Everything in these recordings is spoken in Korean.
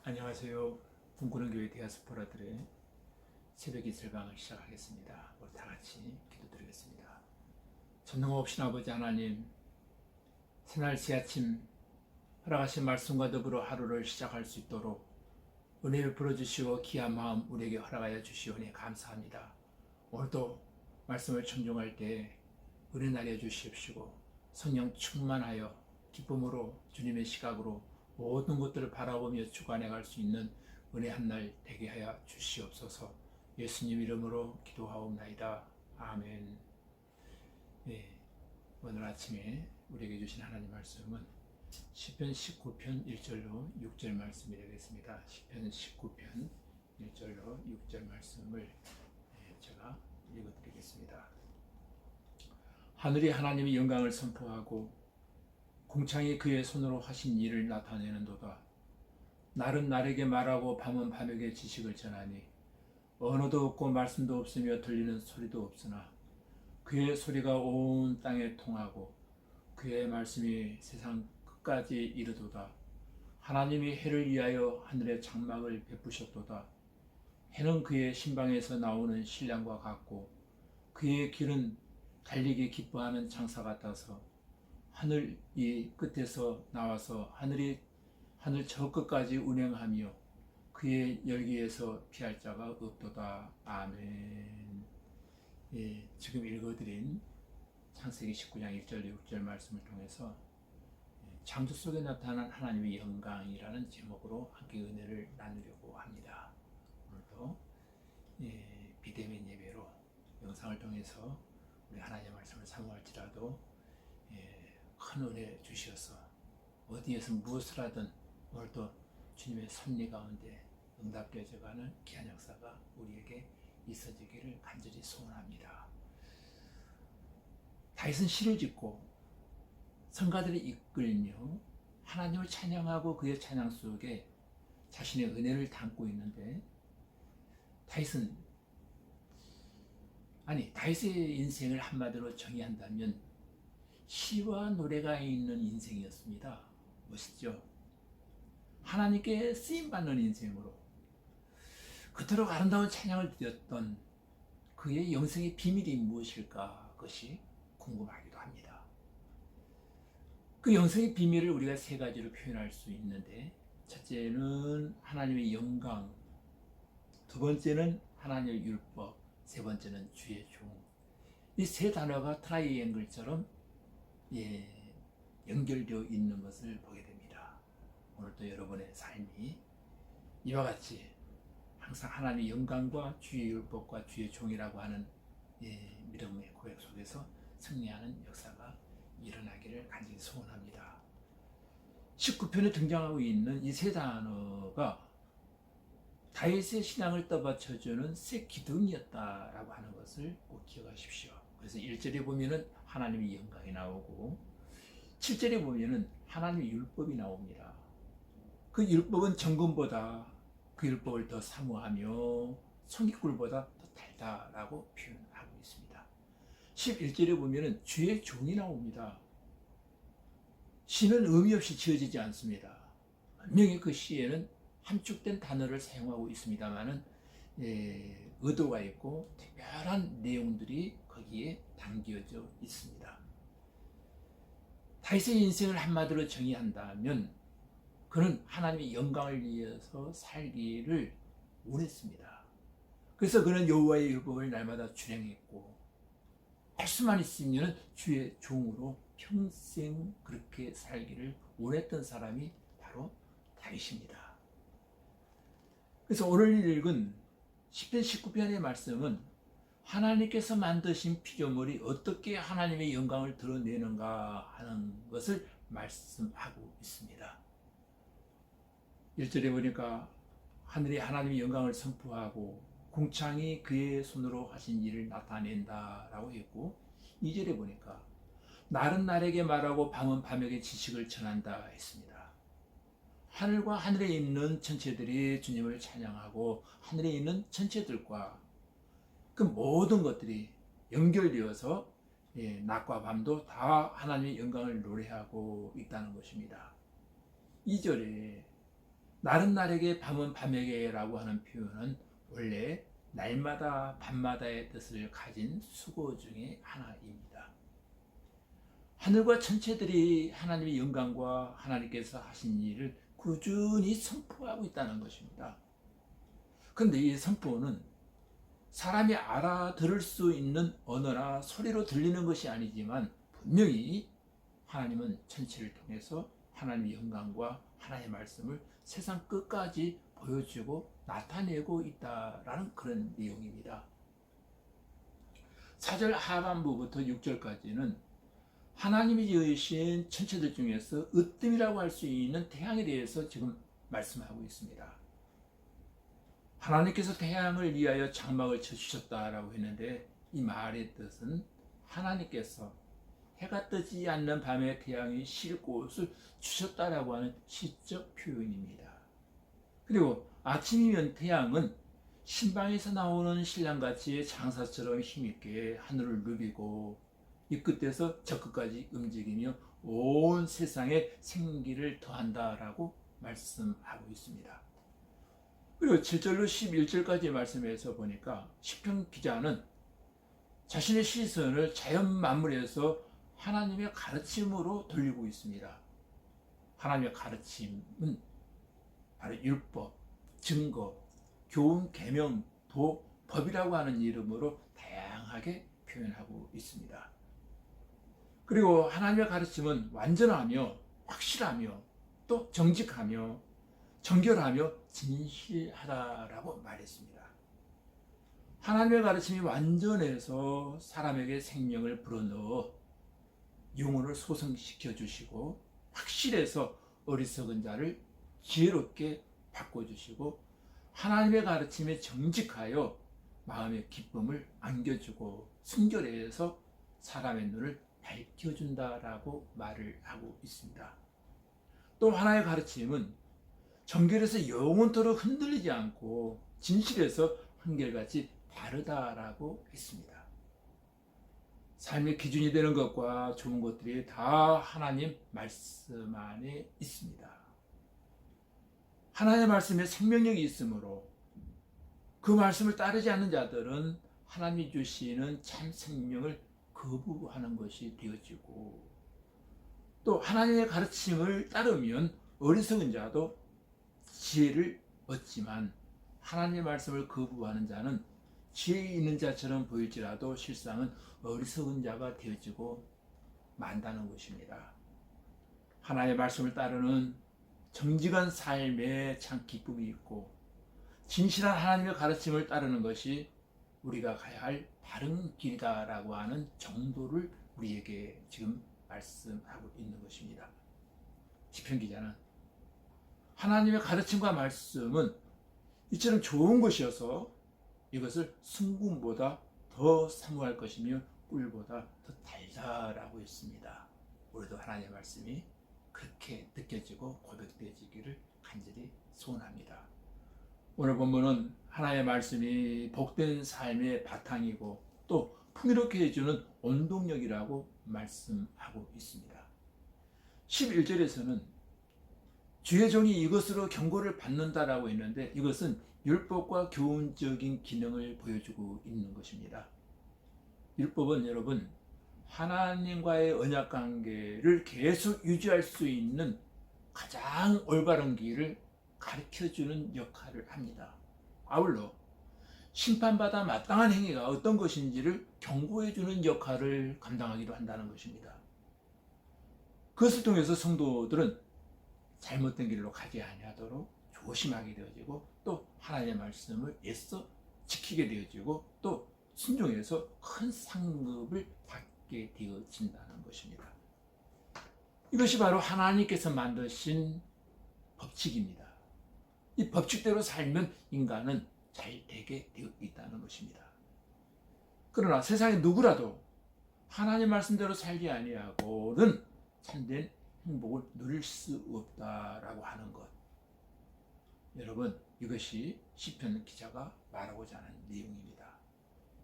안녕하세요. 꿈꾸는 교회 디아스포라들의 새벽 이슬 강을 시작하겠습니다. 우리 다 같이 기도드리겠습니다. 전능하신 아버지 하나님, 새날 새 아침 허락하신 말씀과 더불어 하루를 시작할 수 있도록 은혜를 부어주시고 귀한 마음 우리에게 허락하여 주시오니 감사합니다. 오늘도 말씀을 청중할 때 은혜 나려 주시옵시고 성령 충만하여 기쁨으로 주님의 시각으로 모든 것들을 바라보며 주관해 갈 수 있는 은혜 한 날 되게 하여 주시옵소서. 예수님 이름으로 기도하옵나이다. 아멘. 네, 오늘 아침에 우리에게 주신 하나님 말씀은 시편 19편 1절로 6절 말씀이 되겠습니다. 시편 19편 1절로 6절 말씀을 제가 읽어드리겠습니다. 하늘이 하나님의 영광을 선포하고 궁창이 그의 손으로 하신 일을 나타내는도다. 날은 날에게 말하고 밤은 밤에게 지식을 전하니 언어도 없고 말씀도 없으며 들리는 소리도 없으나 그의 소리가 온 땅에 통하고 그의 말씀이 세상 끝까지 이르도다. 하나님이 해를 위하여 하늘의 장막을 베푸셨도다. 해는 그의 신방에서 나오는 신랑과 같고 그의 길은 달리기 기뻐하는 장사 같아서 하늘 이 끝에서 나와서 하늘 저 끝까지 운행하며 그의 열기에서 피할 자가 없도다. 아멘. 예, 지금 읽어드린 창세기 19장 1절 6절 말씀을 통해서 창조 속에 나타난 하나님의 영광이라는 제목으로 함께 은혜를 나누려고 합니다. 오늘도 비대면 예배로 영상을 통해서 우리 하나님의 말씀을 사모할지라도 큰 은혜 주셔서 어디에서 무엇을 하든 오늘도 주님의 섭리 가운데 응답되어져가는 귀한 역사가 우리에게 있어지기를 간절히 소원합니다. 다윗은 시를 짓고 성가들을 이끌며 하나님을 찬양하고 그의 찬양 속에 자신의 은혜를 담고 있는데 다윗의 인생을 한마디로 정의한다면 시와 노래가 있는 인생이었습니다. 멋있죠? 하나님께 쓰임받는 인생으로 그토록 아름다운 찬양을 드렸던 그의 영생의 비밀이 무엇일까? 그것이 궁금하기도 합니다. 그 영생의 비밀을 우리가 세 가지로 표현할 수 있는데 첫째는 하나님의 영광, 두 번째는 하나님의 율법, 세 번째는 주의 종. 이 세 단어가 트라이앵글처럼 연결되어 있는 것을 보게 됩니다. 오늘도 여러분의 삶이 이와 같이 항상 하나님의 영광과 주의 율법과 주의 종이라고 하는 믿음의 고백 속에서 승리하는 역사가 일어나기를 간절히 소원합니다. 19편에 등장하고 있는 이 세 단어가 다윗의 신앙을 떠받쳐주는 새 기둥이었다라고 하는 것을 꼭 기억하십시오. 그래서 1절에 보면은 하나님의 영광이 나오고 7절에 보면은 하나님의 율법이 나옵니다. 그 율법은 정금보다 그 율법을 더 사모하며 송이꿀보다 더 달다라고 표현하고 있습니다. 11절에 보면은 주의 종이 나옵니다. 시는 의미 없이 지어지지 않습니다. 분명히 그 시에는 함축된 단어를 사용하고 있습니다만은 의도가 있고 특별한 내용들이 거기에 담겨져 있습니다. 다윗의 인생을 한마디로 정의한다면 그는 하나님의 영광을 위해서 살기를 원했습니다. 그래서 그는 여호와의 율법을 날마다 준행했고 할 수만 있으면 주의 종으로 평생 그렇게 살기를 원했던 사람이 바로 다윗입니다. 그래서 오늘 읽은 시편 19편의 말씀은 하나님께서 만드신 피조물이 어떻게 하나님의 영광을 드러내는가 하는 것을 말씀하고 있습니다. 1절에 보니까 하늘이 하나님의 영광을 선포하고 궁창이 그의 손으로 하신 일을 나타낸다라고 했고 2절에 보니까 날은 날에게 말하고 밤은 밤에게 지식을 전한다 했습니다. 하늘과 하늘에 있는 천체들이 주님을 찬양하고 하늘에 있는 천체들과 그 모든 것들이 연결되어서 낮과 밤도 다 하나님의 영광을 노래하고 있다는 것입니다. 2절에 날은 날에게 밤은 밤에게라고 하는 표현은 원래 날마다 밤마다의 뜻을 가진 수고 중에 하나입니다. 하늘과 천체들이 하나님의 영광과 하나님께서 하신 일을 꾸준히 선포하고 있다는 것입니다. 그런데 이 선포는 사람이 알아들을 수 있는 언어나 소리로 들리는 것이 아니지만 분명히 하나님은 천체를 통해서 하나님의 영광과 하나님의 말씀을 세상 끝까지 보여주고 나타내고 있다라는 그런 내용입니다. 4절 하반부부터 6절까지는 하나님이 지으신 천체들 중에서 으뜸이라고 할 수 있는 태양에 대해서 지금 말씀하고 있습니다. 하나님께서 태양을 위하여 장막을 쳐주셨다라고 했는데 이 말의 뜻은 하나님께서 해가 뜨지 않는 밤에 태양이 쉴 곳을 주셨다라고 하는 시적 표현입니다. 그리고 아침이면 태양은 신방에서 나오는 신랑같이 장사처럼 힘있게 하늘을 누비고 이 끝에서 저 끝까지 움직이며 온 세상에 생기를 더한다라고 말씀하고 있습니다. 그리고 7절로 11절까지 말씀에서 보니까 시편 기자는 자신의 시선을 자연 만물에서 하나님의 가르침으로 돌리고 있습니다. 하나님의 가르침은 바로 율법, 증거, 교훈, 계명, 도, 법이라고 하는 이름으로 다양하게 표현하고 있습니다. 그리고 하나님의 가르침은 완전하며 확실하며 또 정직하며 정결하며 진실하다라고 말했습니다. 하나님의 가르침이 완전해서 사람에게 생명을 불어넣어 영혼을 소성시켜 주시고 확실해서 어리석은 자를 지혜롭게 바꿔주시고 하나님의 가르침에 정직하여 마음의 기쁨을 안겨주고 순결해서 사람의 눈을 밝혀준다라고 말을 하고 있습니다. 또 하나의 가르침은 정결해서 영원토록 흔들리지 않고 진실해서 한결같이 바르다라고 했습니다. 삶의 기준이 되는 것과 좋은 것들이 다 하나님 말씀 안에 있습니다. 하나님의 말씀에 생명력이 있으므로 그 말씀을 따르지 않는 자들은 하나님이 주시는 참 생명을 거부하는 것이 되어지고 또 하나님의 가르침을 따르면 어리석은 자도 지혜를 얻지만 하나님의 말씀을 거부하는 자는 지혜 있는 자처럼 보일지라도 실상은 어리석은 자가 되어지고 만다는 것입니다. 하나님의 말씀을 따르는 정직한 삶에 참 기쁨이 있고 진실한 하나님의 가르침을 따르는 것이 우리가 가야 할 바른 길이다라고 하는 정도를 우리에게 지금 말씀하고 있는 것입니다. 시편 기자는 하나님의 가르침과 말씀은 이처럼 좋은 것이어서 이것을 순금보다 더 사모할 것이며 꿀보다 더 달다라고 했습니다. 우리도 하나님의 말씀이 그렇게 느껴지고 고백되어지기를 간절히 소원합니다. 오늘 본문은 하나님의 말씀이 복된 삶의 바탕이고 또 풍요롭게 해주는 원동력이라고 말씀하고 있습니다. 11절에서는 주의 종이 이것으로 경고를 받는다라고 했는데 이것은 율법과 교훈적인 기능을 보여주고 있는 것입니다. 율법은 여러분 하나님과의 언약 관계를 계속 유지할 수 있는 가장 올바른 길을 가르쳐주는 역할을 합니다. 아울러 심판받아 마땅한 행위가 어떤 것인지를 경고해주는 역할을 감당하기도 한다는 것입니다. 그것을 통해서 성도들은 잘못된 길로 가지 아니하도록 조심하게 되어지고 또 하나님의 말씀을 애써 지키게 되어지고 또 순종해서 큰 상급을 받게 되어진다는 것입니다. 이것이 바로 하나님께서 만드신 법칙입니다. 이 법칙대로 살면 인간은 잘 되게 되어 있다는 것입니다. 그러나 세상에 누구라도 하나님 말씀대로 살지 아니하고는 참된 행복을 누릴 수 없다라고 하는 것. 여러분, 이것이 시편 기자가 말하고자 하는 내용입니다.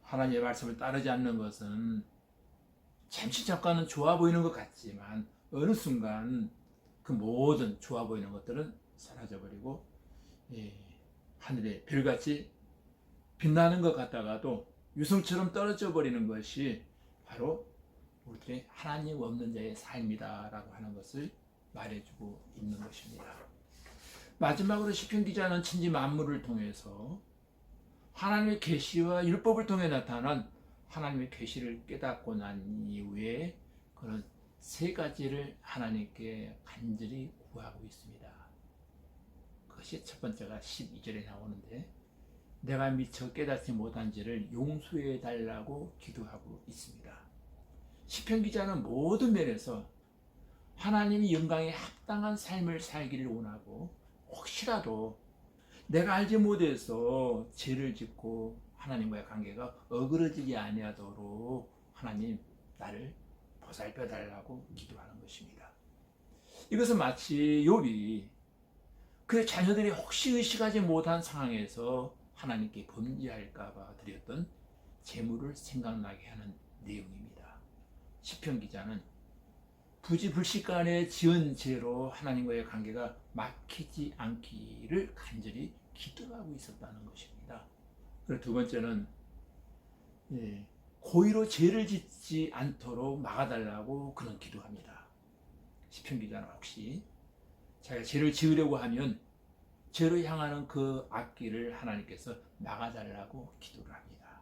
하나님의 말씀을 따르지 않는 것은 잠시 잠깐은 좋아 보이는 것 같지만 어느 순간 그 모든 좋아 보이는 것들은 사라져버리고 하늘에 별같이 빛나는 것 같다가도 유성처럼 떨어져 버리는 것이 바로 우리들의 하나님 없는 자의 삶이다라고 하는 것을 말해주고 있는 것입니다. 마지막으로 시편 기자는 천지 만물을 통해서 하나님의 계시와 율법을 통해 나타난 하나님의 계시를 깨닫고 난 이후에 그는 세 가지를 하나님께 간절히 구하고 있습니다. 그것이 첫 번째가 12절에 나오는데 내가 미처 깨닫지 못한지를 용서해 달라고 기도하고 있습니다. 시편 기자는 모든 면에서 하나님의 영광에 합당한 삶을 살기를 원하고 혹시라도 내가 알지 못해서 죄를 짓고 하나님과의 관계가 어그러지지 아니하도록 하나님 나를 보살펴 달라고 기도하는 것입니다. 이것은 마치 욥이 그의 자녀들이 혹시 의식하지 못한 상황에서 하나님께 범죄할까 봐 드렸던 재물을 생각나게 하는 내용입니다. 시편 기자는 부지불식간에 지은 죄로 하나님과의 관계가 막히지 않기를 간절히 기도하고 있었다는 것입니다. 그리고 두 번째는 고의로 죄를 짓지 않도록 막아달라고 그는 기도합니다. 시편 기자는 혹시 자기가 죄를 지으려고 하면 죄로 향하는 그 앞길을 하나님께서 막아달라고 기도를 합니다.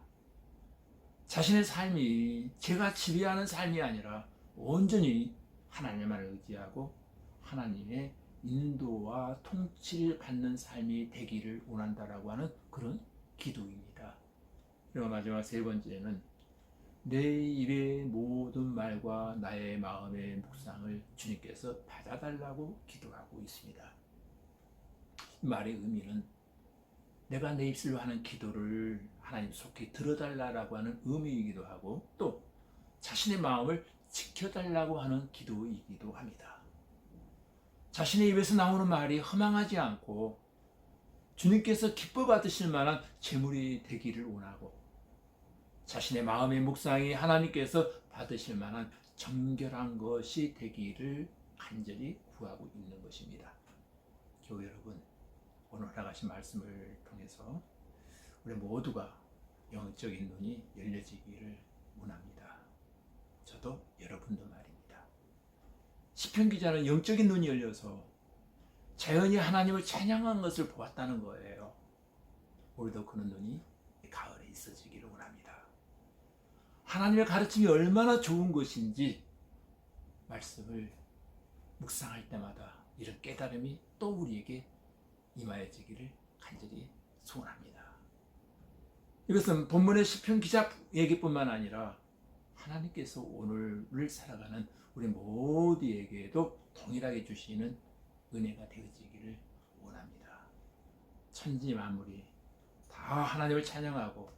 자신의 삶이 죄가 지배하는 삶이 아니라 온전히 하나님만을 의지하고 하나님의 인도와 통치를 받는 삶이 되기를 원한다라고 하는 그런 기도입니다. 그리고 마지막 세 번째는 내 입의 모든 말과 나의 마음의 묵상을 주님께서 받아달라고 기도하고 있습니다. 이 말의 의미는 내가 내 입술로 하는 기도를 하나님 속히 들어달라고 하는 의미이기도 하고 또 자신의 마음을 지켜달라고 하는 기도이기도 합니다. 자신의 입에서 나오는 말이 허망하지 않고 주님께서 기뻐 받으실 만한 재물이 되기를 원하고 자신의 마음의 묵상이 하나님께서 받으실 만한 정결한 것이 되기를 간절히 구하고 있는 것입니다. 교회 여러분, 오늘 허락하신 말씀을 통해서 우리 모두가 영적인 눈이 열려지기를 원합니다. 저도 여러분도 말입니다. 시편 기자는 영적인 눈이 열려서 자연히 하나님을 찬양한 것을 보았다는 거예요. 우리도 그런 눈이 가을에 있어지기를 원합니다. 하나님의 가르침이 얼마나 좋은 것인지 말씀을 묵상할 때마다 이런 깨달음이 또 우리에게 임하여지기를 간절히 소원합니다. 이것은 본문의 시편 기자 얘기뿐만 아니라 하나님께서 오늘을 살아가는 우리 모두에게도 동일하게 주시는 은혜가 되어지기를 원합니다. 천지 만물이 다 하나님을 찬양하고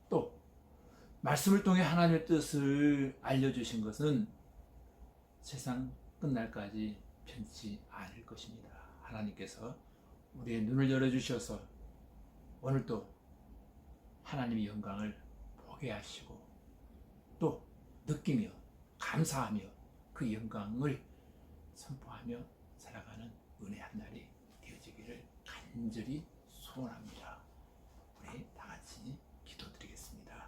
또 말씀을 통해 하나님의 뜻을 알려주신 것은 세상 끝날까지 변치 않을 것입니다. 하나님께서 우리의 눈을 열어주셔서 오늘도 하나님의 영광을 보게 하시고 또 느끼며 감사하며 그 영광을 선포하며 살아가는 은혜한 날이 되어지기를 간절히 소원합니다. 우리 다 같이 기도드리겠습니다.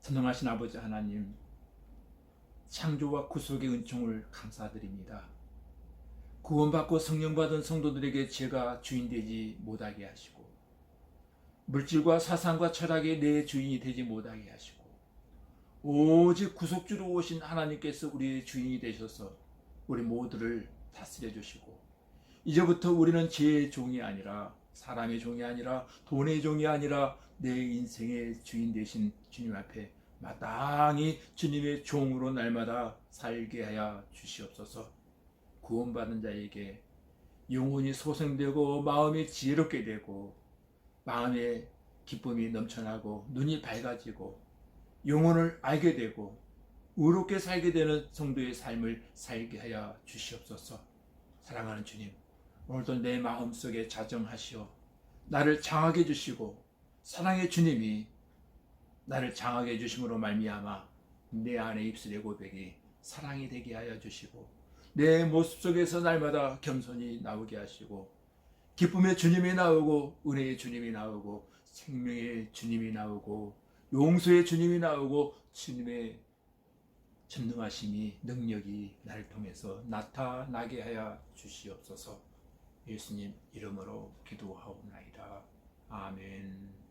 선능하신 아버지 하나님, 창조와 구속의 은총을 감사드립니다. 구원받고 성령 받은 성도들에게 죄가 주인되지 못하게 하시고 물질과 사상과 철학의 내 주인이 되지 못하게 하시고 오직 구속주로 오신 하나님께서 우리의 주인이 되셔서 우리 모두를 다스려 주시고 이제부터 우리는 죄의 종이 아니라 사람의 종이 아니라 돈의 종이 아니라 내 인생의 주인 되신 주님 앞에 마땅히 주님의 종으로 날마다 살게 하여 주시옵소서. 구원받은 자에게 영혼이 소생되고 마음이 지혜롭게 되고 마음에 기쁨이 넘쳐나고 눈이 밝아지고 영혼을 알게 되고 의롭게 살게 되는 성도의 삶을 살게 하여 주시옵소서. 사랑하는 주님, 오늘도 내 마음속에 자정하시어 나를 장하게 해주시고 사랑의 주님이 나를 장하게 해주심으로 말미암아 내 안에 입술의 고백이 사랑이 되게 하여 주시고 내 모습 속에서 날마다 겸손히 나오게 하시고 기쁨의 주님이 나오고 은혜의 주님이 나오고 생명의 주님이 나오고 용서의 주님이 나오고 주님의 전능하심이 능력이 나를 통해서 나타나게 하여 주시옵소서. 예수님 이름으로 기도하옵나이다. 아멘.